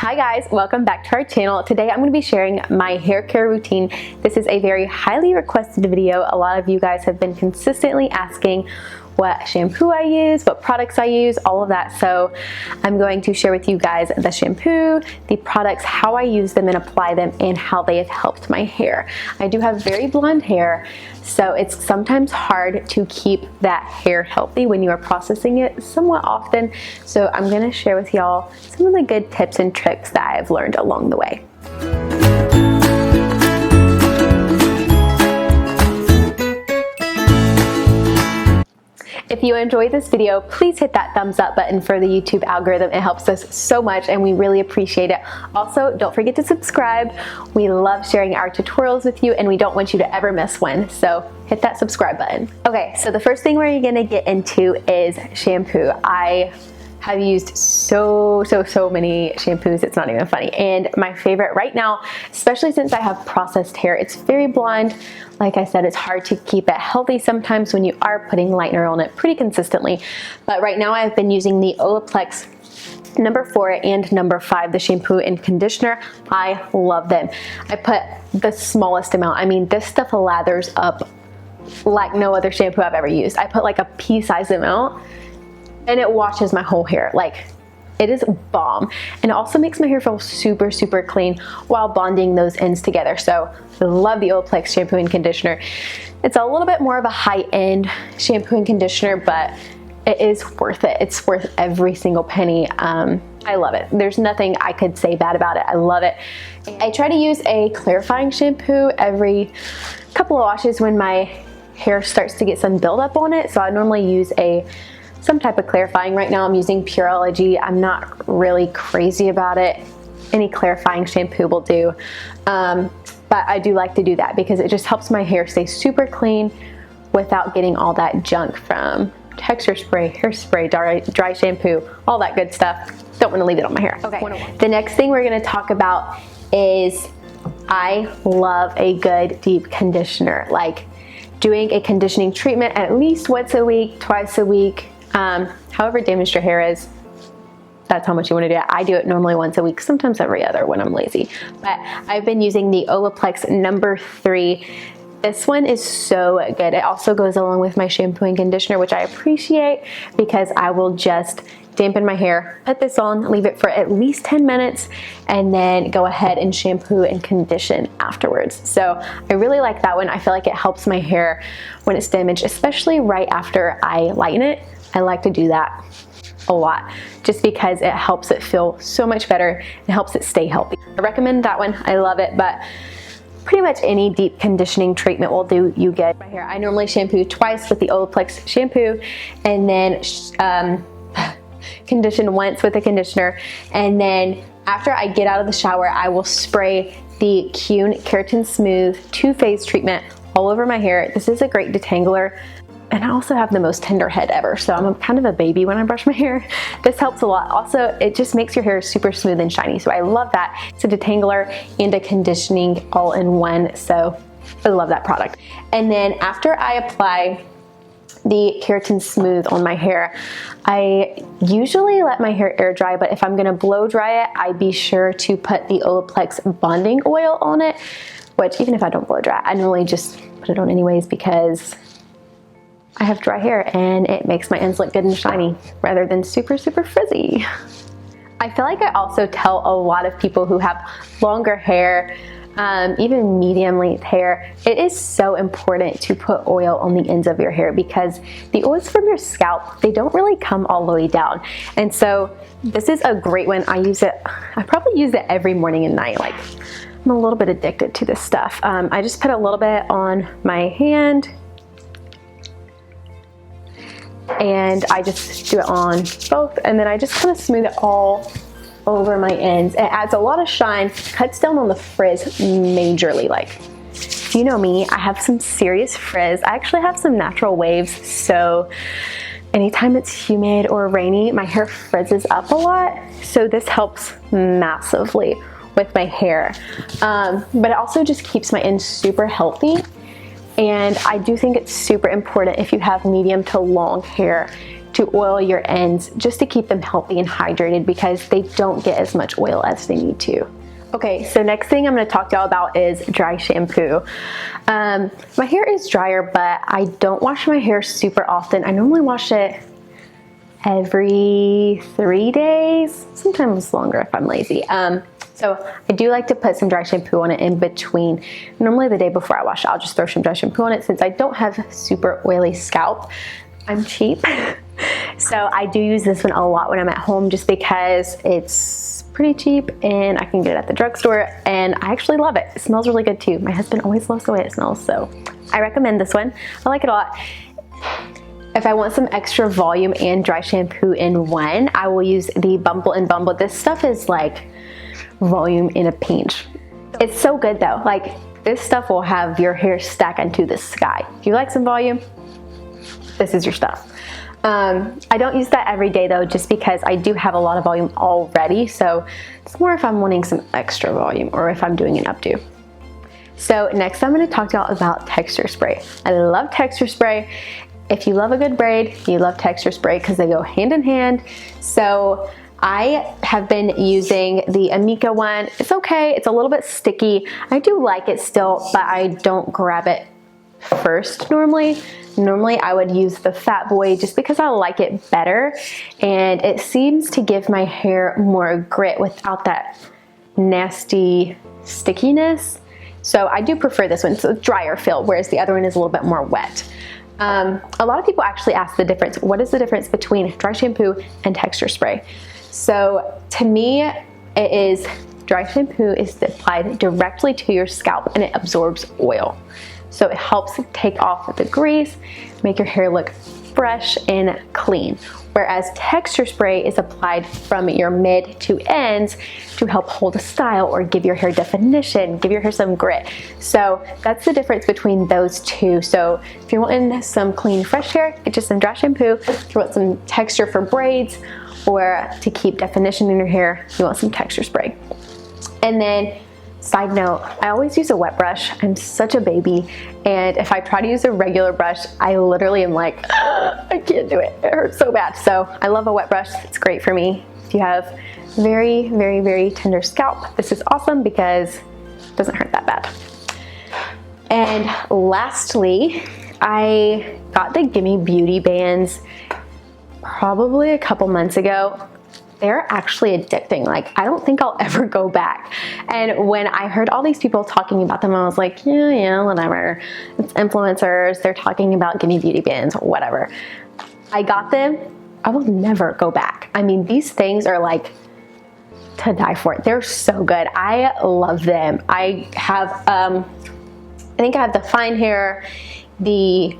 Hi guys, welcome back to our channel. Today I'm going to be sharing my hair care routine. This is a very highly requested video. A lot of you guys have been consistently asking what shampoo I use, what products I use, all of that. So I'm going to share with you guys the shampoo, the products, how I use them and apply them, and how they have helped my hair. I do have very blonde hair, so it's sometimes hard to keep that hair healthy when you are processing it somewhat often. So I'm gonna share with y'all some of the good tips and tricks that I've learned along the way. If you enjoyed this video, please hit that thumbs up button for the YouTube algorithm. It helps us so much and we really appreciate it. Also, don't forget to subscribe. We love sharing our tutorials with you and we don't want you to ever miss one. So hit that subscribe button. Okay, so the first thing we're gonna get into is shampoo. I have used so many shampoos, it's not even funny. And my favorite right now, especially since I have processed hair, it's very blonde. Like I said, it's hard to keep it healthy sometimes when you are putting lightener on it pretty consistently. But right now I've been using the Olaplex No. 4 and No. 5, the shampoo and conditioner. I love them. I put the smallest amount. I mean, this stuff lathers up like no other shampoo I've ever used. I put like a pea-sized amount and it washes my whole hair. Like, it is bomb. And it also makes my hair feel super clean while bonding those ends together. So I love the Olaplex shampoo and conditioner. It's a little bit more of a high-end shampoo and conditioner, but it is worth it. It's worth every single penny. I love it. There's nothing I could say bad about it. I love it. I try to use a clarifying shampoo every couple of washes when my hair starts to get some buildup on it. So I normally use some type of clarifying. Right now I'm using Pureology. I'm not really crazy about it. Any clarifying shampoo will do. But I do like to do that because it just helps my hair stay super clean without getting all that junk from texture spray, hairspray, dry shampoo, all that good stuff. Don't want to leave it on my hair. Okay. The next thing we're going to talk about is I love a good deep conditioner. Like doing a conditioning treatment at least once a week, twice a week. However damaged your hair is, that's how much you want to do it. I do it normally once a week, sometimes every other when I'm lazy. But I've been using the Olaplex No. 3. This one is so good. It also goes along with my shampoo and conditioner, which I appreciate because I will just dampen my hair, put this on, leave it for at least 10 minutes, and then go ahead and shampoo and condition afterwards. So I really like that one. I feel like it helps my hair when it's damaged, especially right after I lighten it. I like to do that a lot just because it helps it feel so much better. It helps it stay healthy. I recommend that one. I love it, but pretty much any deep conditioning treatment will do you good. My hair, I normally shampoo twice with the Olaplex shampoo and then condition once with the conditioner. And then after I get out of the shower, I will spray the Kune Keratin Smooth 2-phase treatment all over my hair. This is a great detangler. And I also have the most tender head ever, so I'm kind of a baby when I brush my hair. This helps a lot. Also, it just makes your hair super smooth and shiny, so I love that. It's a detangler and a conditioning all in one, so I love that product. And then after I apply the Keratin Smooth on my hair, I usually let my hair air dry, but if I'm gonna blow dry it, I be sure to put the Olaplex bonding oil on it, which even if I don't blow dry, I normally just put it on anyways because I have dry hair and it makes my ends look good and shiny rather than super frizzy. I feel like I also tell a lot of people who have longer hair, even medium length hair, it is so important to put oil on the ends of your hair because the oils from your scalp, they don't really come all the way down. And so this is a great one. I probably use it every morning and night. Like, I'm a little bit addicted to this stuff. I just put a little bit on my hand and I just do it on both, and then I just kind of smooth it all over my ends. It adds a lot of shine, cuts down on the frizz majorly. Like, you know me, I have some serious frizz. I actually have some natural waves, so anytime it's humid or rainy, my hair frizzes up a lot. So this helps massively with my hair. But it also just keeps my ends super healthy. And I do think it's super important if you have medium to long hair to oil your ends just to keep them healthy and hydrated because they don't get as much oil as they need to. Okay, so next thing I'm going to talk to y'all about is dry shampoo. My hair is drier, but I don't wash my hair super often. I normally wash it every 3 days, sometimes longer if I'm lazy. So I do like to put some dry shampoo on it in between. Normally the day before I wash it, I'll just throw some dry shampoo on it since I don't have super oily scalp. I'm cheap. So I do use this one a lot when I'm at home just because it's pretty cheap and I can get it at the drugstore and I actually love it. It smells really good too. My husband always loves the way it smells, so I recommend this one. I like it a lot. If I want some extra volume and dry shampoo in one, I will use the Bumble and Bumble. This stuff is like volume in a pinch. It's so good though. Like this stuff will have your hair stack into the sky. If you like some volume, this is your stuff. I don't use that every day though, just because I do have a lot of volume already. So it's more if I'm wanting some extra volume or if I'm doing an updo. So next I'm going to talk to y'all about texture spray. I love texture spray. If you love a good braid, you love texture spray because they go hand in hand. So I have been using the Amika one. It's okay. It's a little bit sticky. I do like it still, but I don't grab it first normally. Normally I would use the Fat Boy just because I like it better and it seems to give my hair more grit without that nasty stickiness. So I do prefer this one. It's a drier feel, whereas the other one is a little bit more wet. A lot of people actually ask the difference. What is the difference between dry shampoo and texture spray? So to me, it is dry shampoo is applied directly to your scalp and it absorbs oil. So it helps take off the grease, make your hair look fresh and clean. Whereas texture spray is applied from your mid to ends to help hold a style or give your hair definition, give your hair some grit. So that's the difference between those two. So if you're wanting some clean, fresh hair, get just some dry shampoo. If you want some texture for braids or to keep definition in your hair, you want some texture spray. And then side note, I always use a wet brush. I'm such a baby, and if I try to use a regular brush, I literally am like, I can't do it. It hurts so bad. So I love a wet brush. It's great for me. If you have very, very, very tender scalp, this is awesome because it doesn't hurt that bad. And lastly, I got the Gimme Beauty bands probably a couple months ago. They're actually addicting. Like, I don't think I'll ever go back. And when I heard all these people talking about them, I was like, yeah, whatever. It's influencers. They're talking about Gimme Beauty bands, whatever. I got them. I will never go back. I mean, these things are like to die for. They're so good. I love them. I have, I think I have the fine hair, the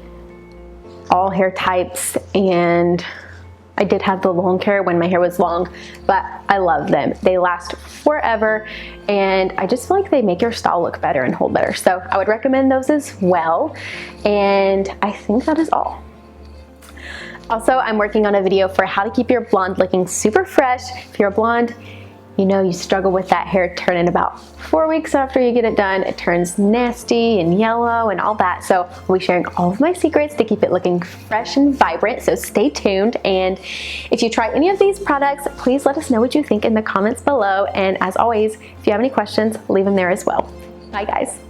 all hair types, and I did have the long hair when my hair was long, but I love them. They last forever, and I just feel like they make your style look better and hold better. So I would recommend those as well, and I think that is all. Also, I'm working on a video for how to keep your blonde looking super fresh. If you're a blonde, you know you struggle with that hair turning about 4 weeks after you get it done. It turns nasty and yellow and all that. So I'll be sharing all of my secrets to keep it looking fresh and vibrant. So stay tuned. And if you try any of these products, please let us know what you think in the comments below. And as always, if you have any questions, leave them there as well. Bye guys.